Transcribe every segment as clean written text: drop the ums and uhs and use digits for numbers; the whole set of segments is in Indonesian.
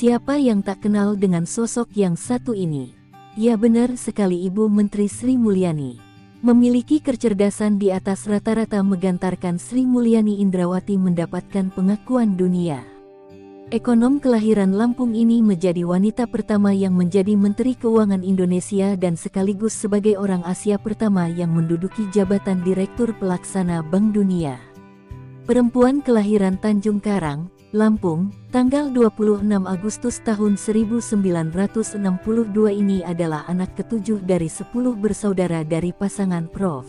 Siapa yang tak kenal dengan sosok yang satu ini? Ya benar sekali, Ibu Menteri Sri Mulyani. Memiliki kecerdasan di atas rata-rata menggantarkan Sri Mulyani Indrawati mendapatkan pengakuan dunia. Ekonom kelahiran Lampung ini menjadi wanita pertama yang menjadi Menteri Keuangan Indonesia dan sekaligus sebagai orang Asia pertama yang menduduki jabatan Direktur Pelaksana Bank Dunia. Perempuan kelahiran Tanjung Karang, Lampung, tanggal 26 Agustus tahun 1962 ini adalah anak ketujuh dari 10 bersaudara dari pasangan Prof.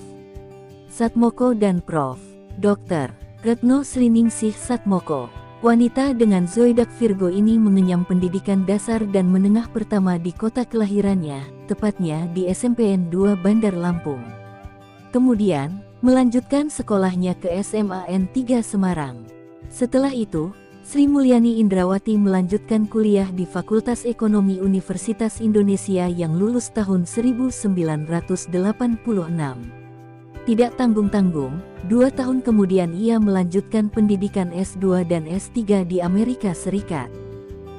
Satmoko dan Prof. Dr. Retno Sriningsih Satmoko. Wanita dengan zodiak Virgo ini mengenyam pendidikan dasar dan menengah pertama di kota kelahirannya, tepatnya di SMPN 2 Bandar Lampung. Kemudian, melanjutkan sekolahnya ke SMAN 3 Semarang. Setelah itu, Sri Mulyani Indrawati melanjutkan kuliah di Fakultas Ekonomi Universitas Indonesia yang lulus tahun 1986. Tidak tanggung-tanggung, 2 tahun kemudian ia melanjutkan pendidikan S2 dan S3 di Amerika Serikat.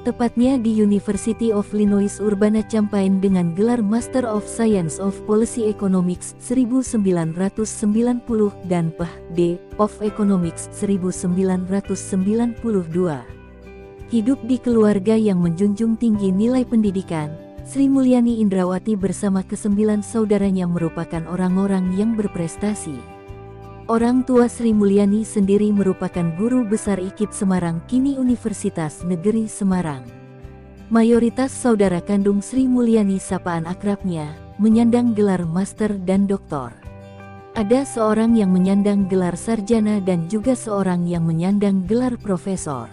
Tepatnya di University of Illinois Urbana-Champaign dengan gelar Master of Science of Policy Economics 1990 dan Ph.D. of Economics 1992. Hidup di keluarga yang menjunjung tinggi nilai pendidikan, Sri Mulyani Indrawati bersama ke-9 saudaranya merupakan orang-orang yang berprestasi. Orang tua Sri Mulyani sendiri merupakan guru besar IKIP Semarang kini Universitas Negeri Semarang. Mayoritas saudara kandung Sri Mulyani sapaan akrabnya, menyandang gelar master dan doktor. Ada seorang yang menyandang gelar sarjana dan juga seorang yang menyandang gelar profesor.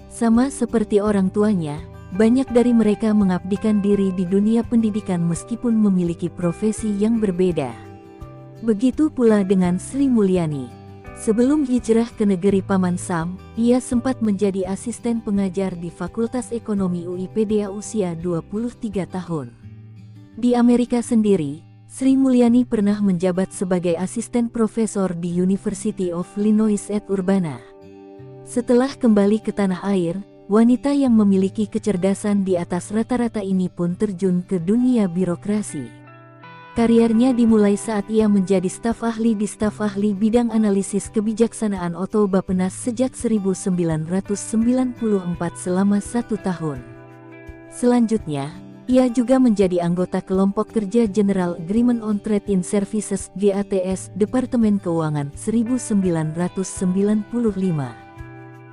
Sama seperti orang tuanya, banyak dari mereka mengabdikan diri di dunia pendidikan meskipun memiliki profesi yang berbeda. Begitu pula dengan Sri Mulyani. Sebelum hijrah ke negeri Paman Sam, ia sempat menjadi asisten pengajar di Fakultas Ekonomi UI pada usia 23 tahun. Di Amerika sendiri, Sri Mulyani pernah menjabat sebagai asisten profesor di University of Illinois at Urbana. Setelah kembali ke tanah air, wanita yang memiliki kecerdasan di atas rata-rata ini pun terjun ke dunia birokrasi. Kariernya dimulai saat ia menjadi staf ahli di staf ahli bidang analisis kebijaksanaan Otto Bappenas sejak 1994 selama 1 tahun. Selanjutnya, ia juga menjadi anggota kelompok kerja General Agreement on Trade in Services GATS Departemen Keuangan 1995.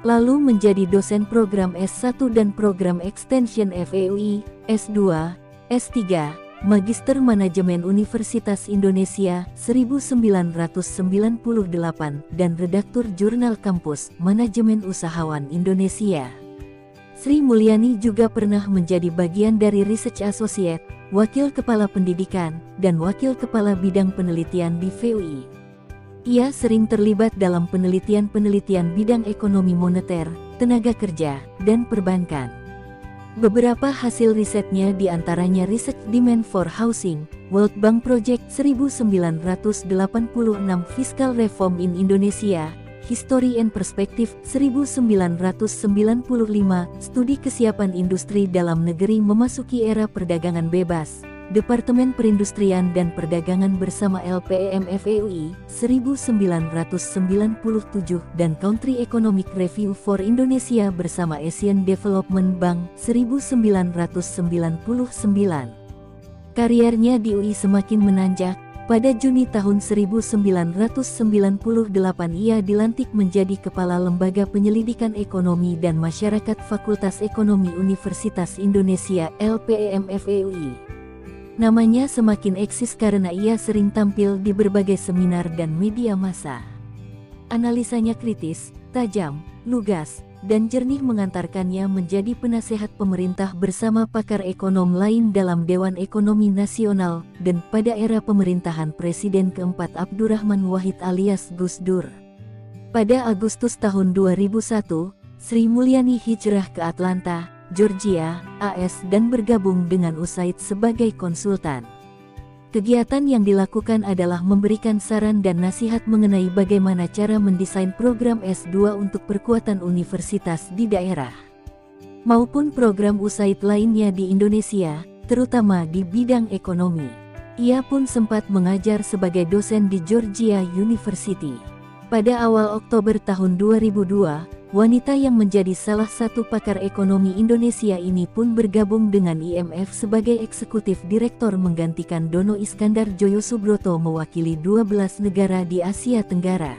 Lalu menjadi dosen program S1 dan program Extension FEUI, S2, S3, Magister Manajemen Universitas Indonesia 1998 dan redaktur Jurnal Kampus Manajemen Usahawan Indonesia. Sri Mulyani juga pernah menjadi bagian dari Research Associate, Wakil Kepala Pendidikan, dan Wakil Kepala Bidang Penelitian di FEUI. Ia sering terlibat dalam penelitian-penelitian bidang ekonomi moneter, tenaga kerja, dan perbankan. Beberapa hasil risetnya diantaranya Research Demand for Housing, World Bank Project 1986 Fiscal Reform in Indonesia, History and Perspective 1995, Studi Kesiapan Industri Dalam Negeri Memasuki Era Perdagangan Bebas, Departemen Perindustrian dan Perdagangan bersama LPEM FEUI 1997 dan Country Economic Review for Indonesia bersama Asian Development Bank 1999. Kariernya di UI semakin menanjak. Pada Juni tahun 1998 ia dilantik menjadi Kepala Lembaga Penyelidikan Ekonomi dan Masyarakat Fakultas Ekonomi Universitas Indonesia LPEM FEUI. Namanya semakin eksis karena ia sering tampil di berbagai seminar dan media massa. Analisanya kritis, tajam, lugas, dan jernih mengantarkannya menjadi penasehat pemerintah bersama pakar ekonom lain dalam Dewan Ekonomi Nasional dan pada era pemerintahan Presiden keempat Abdurrahman Wahid alias Gus Dur. Pada Agustus tahun 2001, Sri Mulyani hijrah ke Atlanta, Georgia, AS dan bergabung dengan USAID sebagai konsultan. Kegiatan yang dilakukan adalah memberikan saran dan nasihat mengenai bagaimana cara mendesain program S2 untuk perkuatan universitas di daerah. maupun program USAID lainnya di Indonesia, terutama di bidang ekonomi. Ia pun sempat mengajar sebagai dosen di Georgia University. Pada awal Oktober tahun 2002, wanita yang menjadi salah satu pakar ekonomi Indonesia ini pun bergabung dengan IMF sebagai eksekutif direktur menggantikan Dono Iskandar Joyosubroto mewakili 12 negara di Asia Tenggara.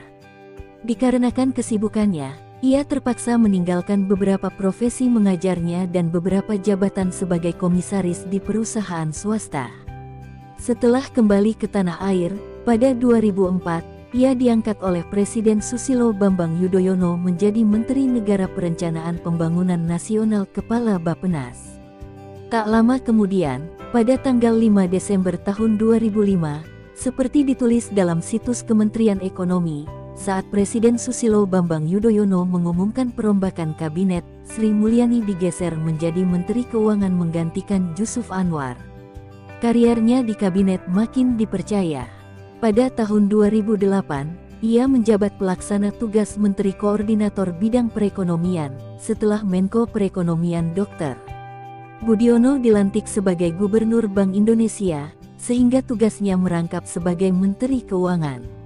Dikarenakan kesibukannya, ia terpaksa meninggalkan beberapa profesi mengajarnya dan beberapa jabatan sebagai komisaris di perusahaan swasta. Setelah kembali ke tanah air, pada 2004, ia diangkat oleh Presiden Susilo Bambang Yudhoyono menjadi Menteri Negara Perencanaan Pembangunan Nasional Kepala Bappenas. Tak lama kemudian, pada tanggal 5 Desember tahun 2005, seperti ditulis dalam situs Kementerian Ekonomi, saat Presiden Susilo Bambang Yudhoyono mengumumkan perombakan kabinet, Sri Mulyani digeser menjadi Menteri Keuangan menggantikan Jusuf Anwar. Kariernya di kabinet makin dipercaya. Pada tahun 2008, ia menjabat pelaksana tugas Menteri Koordinator Bidang Perekonomian, setelah Menko Perekonomian Dr. Budiono dilantik sebagai Gubernur Bank Indonesia, sehingga tugasnya merangkap sebagai Menteri Keuangan.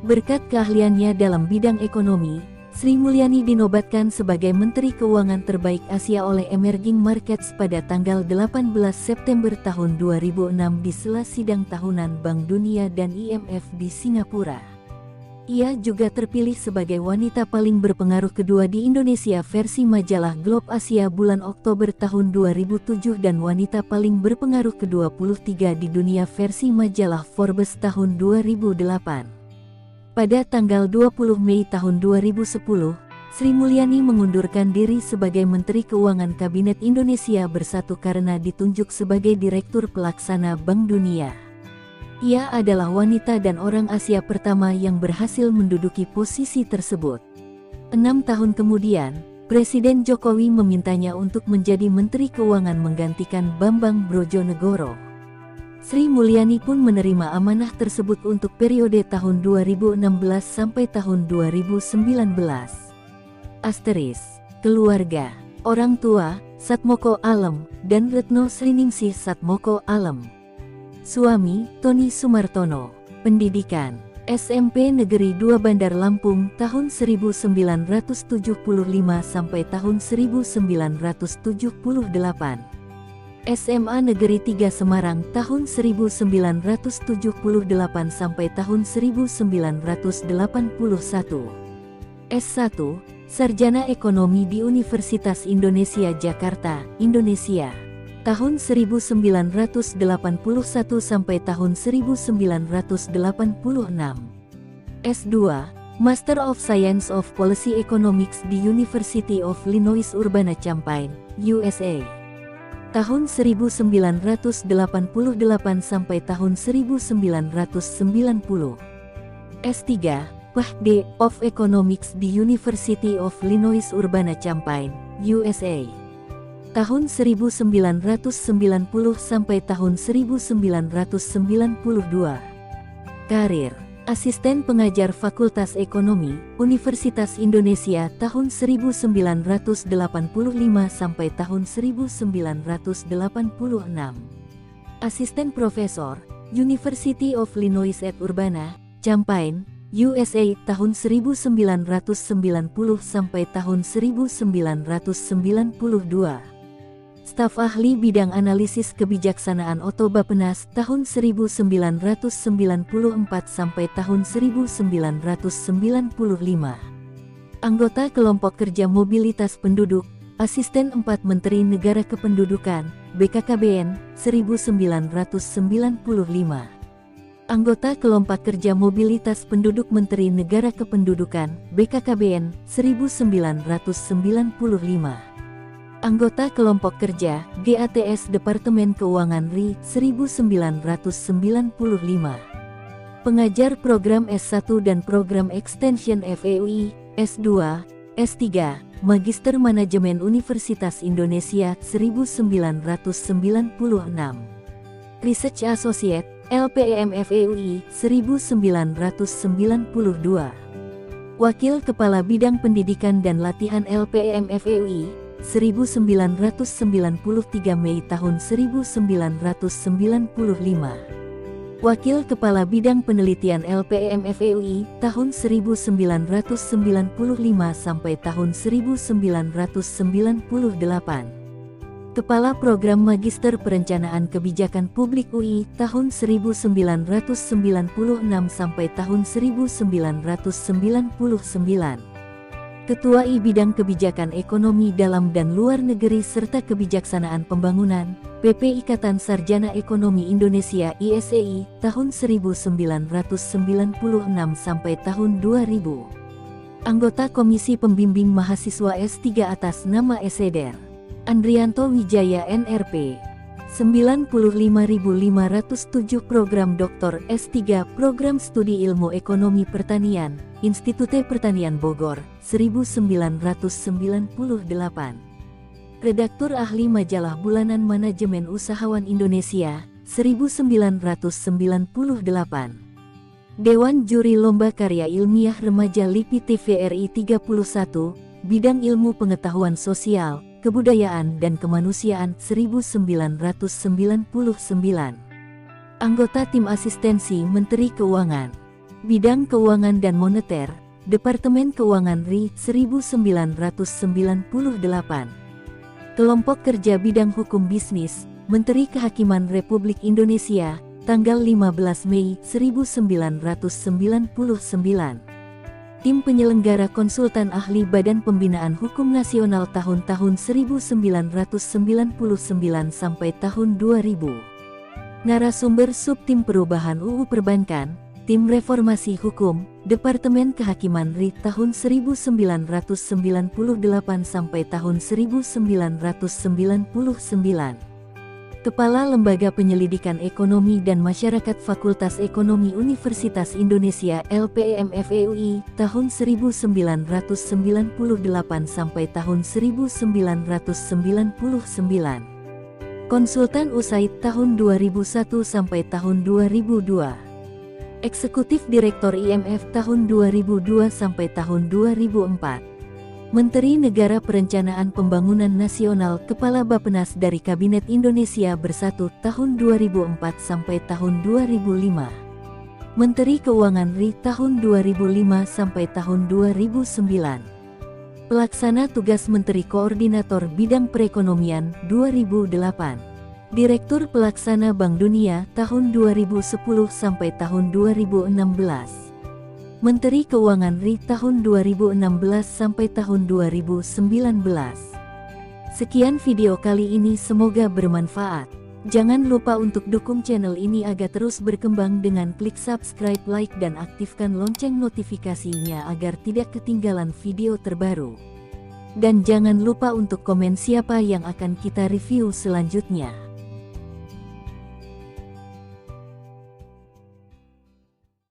Berkat keahliannya dalam bidang ekonomi, Sri Mulyani dinobatkan sebagai Menteri Keuangan Terbaik Asia oleh Emerging Markets pada tanggal 18 September tahun 2006 di sela sidang tahunan Bank Dunia dan IMF di Singapura. Ia juga terpilih sebagai wanita paling berpengaruh kedua di Indonesia versi majalah Globe Asia bulan Oktober tahun 2007 dan wanita paling berpengaruh ke-23 di dunia versi majalah Forbes tahun 2008. Pada tanggal 20 Mei tahun 2010, Sri Mulyani mengundurkan diri sebagai Menteri Keuangan Kabinet Indonesia Bersatu karena ditunjuk sebagai Direktur Pelaksana Bank Dunia. Ia adalah wanita dan orang Asia pertama yang berhasil menduduki posisi tersebut. 6 tahun kemudian, Presiden Jokowi memintanya untuk menjadi Menteri Keuangan menggantikan Bambang Brojonegoro. Sri Mulyani pun menerima amanah tersebut untuk periode tahun 2016 sampai tahun 2019. Keluarga, orang tua, Satmoko Alem, dan Retno Sriningsih Satmoko Alem. Suami, Tony Sumartono. Pendidikan, SMP Negeri 2 Bandar Lampung tahun 1975 sampai tahun 1978. SMA Negeri 3 Semarang tahun 1978 sampai tahun 1981. S1, Sarjana Ekonomi di Universitas Indonesia Jakarta, Indonesia. Tahun 1981 sampai tahun 1986. S2, Master of Science of Policy Economics di University of Illinois Urbana-Champaign, USA. Tahun 1988 sampai tahun 1990. S3, Ph.D. of Economics di University of Illinois Urbana-Champaign, USA. Tahun 1990 sampai tahun 1992. Karir, Asisten Pengajar Fakultas Ekonomi, Universitas Indonesia tahun 1985 sampai tahun 1986. Asisten Profesor, University of Illinois at Urbana, Champaign, USA tahun 1990 sampai tahun 1992. Staf Ahli Bidang Analisis Kebijaksanaan Oto Bappenas tahun 1994 sampai tahun 1995. Anggota Kelompok Kerja Mobilitas Penduduk, Asisten 4 Menteri Negara Kependudukan, BKKBN, 1995. Anggota Kelompok Kerja Mobilitas Penduduk Menteri Negara Kependudukan, BKKBN, 1995. Anggota Kelompok Kerja, GATS Departemen Keuangan RI, 1995. Pengajar Program S1 dan Program Extension FEUI, S2, S3, Magister Manajemen Universitas Indonesia, 1996. Research Associate, LPEM FEUI, 1992. Wakil Kepala Bidang Pendidikan dan Latihan LPEM FEUI, 1993 Mei tahun 1995. Wakil Kepala Bidang Penelitian LPM FEUI tahun 1995 sampai tahun 1998. Kepala Program Magister Perencanaan Kebijakan Publik UI tahun 1996 sampai tahun 1999. Ketua I Bidang Kebijakan Ekonomi Dalam dan Luar Negeri serta Kebijaksanaan Pembangunan, PP Ikatan Sarjana Ekonomi Indonesia ISEI tahun 1996 sampai tahun 2000. Anggota Komisi Pembimbing Mahasiswa S3 atas nama Eseder Andrianto Wijaya NRP 95507. Program Doktor S3 Program Studi Ilmu Ekonomi Pertanian Institute Pertanian Bogor 1998. Redaktur Ahli Majalah Bulanan Manajemen Usahawan Indonesia 1998. Dewan Juri Lomba Karya Ilmiah Remaja LIPI TVRI 31 Bidang Ilmu Pengetahuan Sosial Kebudayaan dan Kemanusiaan 1999. Anggota Tim Asistensi Menteri Keuangan Bidang Keuangan dan Moneter Departemen Keuangan RI 1998. Kelompok Kerja Bidang Hukum Bisnis Menteri Kehakiman Republik Indonesia tanggal 15 Mei 1999. Tim Penyelenggara Konsultan Ahli Badan Pembinaan Hukum Nasional tahun-tahun 1999 sampai tahun 2000. Narasumber Subtim Perubahan UU Perbankan, Tim Reformasi Hukum, Departemen Kehakiman RI tahun 1998 sampai tahun 1999. Kepala Lembaga Penyelidikan Ekonomi dan Masyarakat Fakultas Ekonomi Universitas Indonesia LPM FEUI tahun 1998 sampai tahun 1999. Konsultan USAID tahun 2001 sampai tahun 2002. Eksekutif Direktur IMF tahun 2002 sampai tahun 2004. Menteri Negara Perencanaan Pembangunan Nasional Kepala Bappenas dari Kabinet Indonesia Bersatu tahun 2004 sampai tahun 2005. Menteri Keuangan RI tahun 2005 sampai tahun 2009. Pelaksana Tugas Menteri Koordinator Bidang Perekonomian 2008. Direktur Pelaksana Bank Dunia tahun 2010 sampai tahun 2016. Menteri Keuangan RI tahun 2016 sampai tahun 2019. Sekian video kali ini, semoga bermanfaat. Jangan lupa untuk dukung channel ini agar terus berkembang dengan klik subscribe, like dan aktifkan lonceng notifikasinya agar tidak ketinggalan video terbaru. Dan jangan lupa untuk komen siapa yang akan kita review selanjutnya.